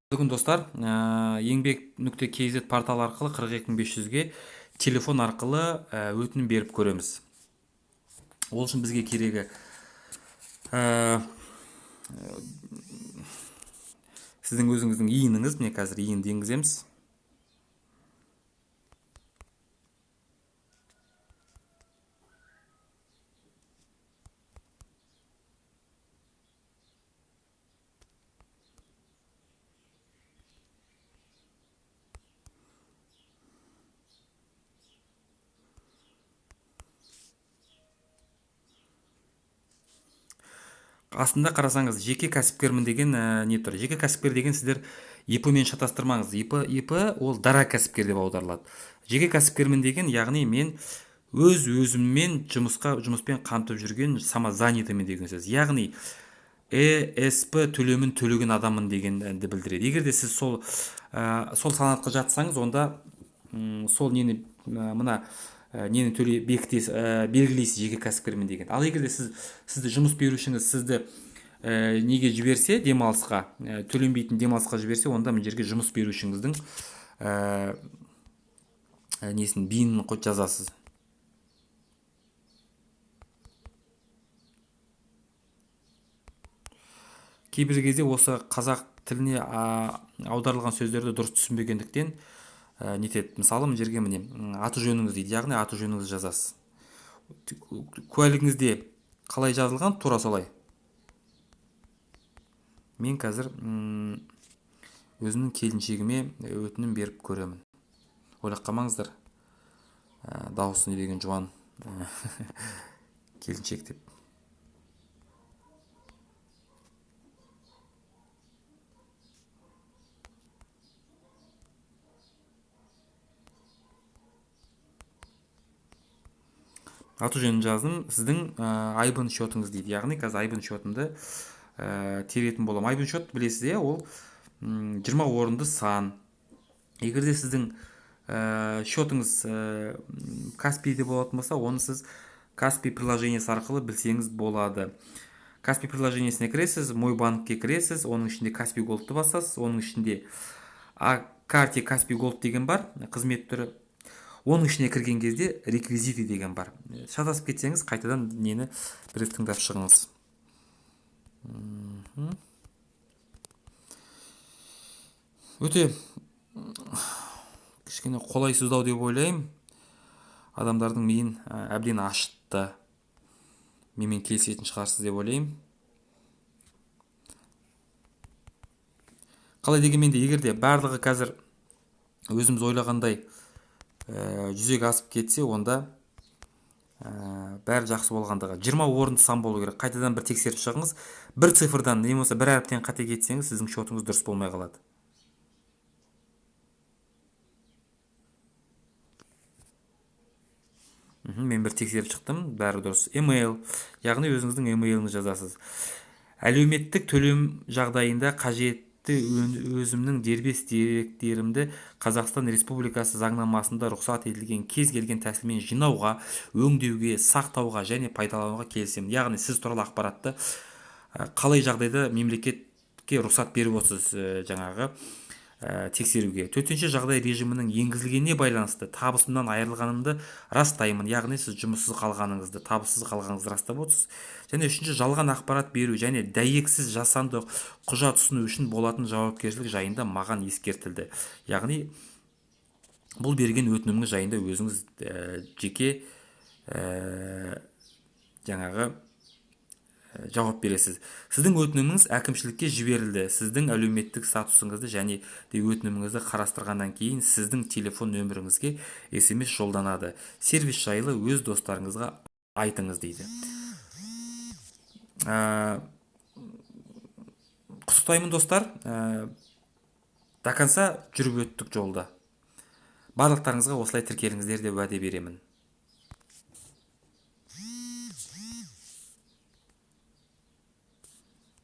Бүгін достар, еңбек.kz порталы арқылы 42.500-ге телефон арқылы өтінім беріп көреміз. Ол үшін бізге керегі сіздің өзіңіздің иініңіз. Міне қазір иінді енгіземіз. Астында қарасаңыз, жеке кәсіпкермін деген не тұр. Жеке кәсіпкер деген сіздер ИП мен шатастырмаңыз. ИП ол дара кәсіпкер деп аударылады. Жеке кәсіпкермін деген, яғни мен өзіммен жұмыспен қамтып жүрген самозанятыймын деген сөз. Яғни ЭСП төлемін төлеген адаммын дегенді білдіреді. Егер де сіз сол санатқа жатсаңыз, онда сол нені мына нені белгілейсіз жеке кәсіпкермін деген. Ал егер де сізді жұмыс берушіңіз сізді неге жіберсе, демалысқа, төленбейтін демалысқа жіберсе, онда мына жерге жұмыс берушіңіздің несін бейінін жазасыз. Кейбір кезде осы қазақ тіліне аударылған сөздерді дұрыс түсінбегендіктен нетеді. Мысалы, мына жерге міне аты жөніңіз дейді, яғни аты жөніңізді жазасыз. Куәлігіңізде қалай жазылған, тура солай. Мен қазір өзімнің келіншегіме өтінім беріп көремін. Ойлап қалмаңыздар, дауысы не деген жуан келіншек деп. Аты жөнін жаздым. Сіздің айбын счетыңыз дейді. Яғни қазір айбын счетымды теретін болам. Айбын счет білесіз, ол 20 орынды сан. Егер де сіздің счетыңыз Каспийде болатын болса, оны сіз Каспий приложениесі арқылы білсеңіз болады. Каспий приложениесіне кіресіз, мой банкке кіресіз, оның ішінде Каспий Голдты басасыз, оның ішінде карте Каспий Голд деген бар, қызмет түрі. Оның ішіне кірген кезде реквизиты деген бар. Шатасып кетсеңіз, қайтадан нені бір тыңдап шығыңыз. Өте кішкене қолайсыздау деп ойлаймын. Адамдардың миын әбден ашытты. Менімен келісетін шығарсыз деп ойлаймын. Қалай дегенмен де, егер де барлығы қазір өзіміз ойлағандай жүзеге асып кетсе, онда бәрі жақсы болғандығы. 20 орынды сан болу керек. Қайтадан бір тексеріп шығыңыз. Бір цифрдан не болса бір әріптен қате кетсеңіз, сіздің счетыңыз дұрыс болмай қалады. Мен бір тексеріп шықтым, бәрі дұрыс. Email, яғни өзіңіздің емейліңізді жазасыз. Әлеуметтік төлем жағдайында қажетті өзімнің дербес деректерімді Қазақстан Республикасы заңнамасында рұқсат етілген кез келген тәсілмен жинауға, өңдеуге, сақтауға және пайдалануға келісемін. Яғни сіз туралы ақпаратты қалай жағдайда мемлекетке рұқсат беріп отырсыз жаңағы тексеруге. Төтенше жағдай режимінің енгізілгеніне байланысты табысымнан айырылғанымды растаймын. Яғни сіз жұмыссыз қалғаныңызды, табыссыз қалғаныңызды растап отырсыз. Және үшінші, жалған ақпарат беру және дәйексіз жасанды құжат ұсыну үшін болатын жауапкершілік жайында маған ескертілді. Яғни бұл берген өтініміңіз жайында өзіңіз жеке жаңағы жауап бересіз. Сіздің өтініміңіз әкімшілікке жіберілді. Сіздің әлеуметтік статусыңызды және де өтініміңізді қарастырғаннан кейін сіздің телефон нөміріңізге SMS жолданады. Сервис жайлы өз достарыңызға айтыңыз дейді. Құттықтаймын достар. До конца жүріп өттік жолда. Барлықтарыңызға осылай тіркеліңіздер деп уәде беремін.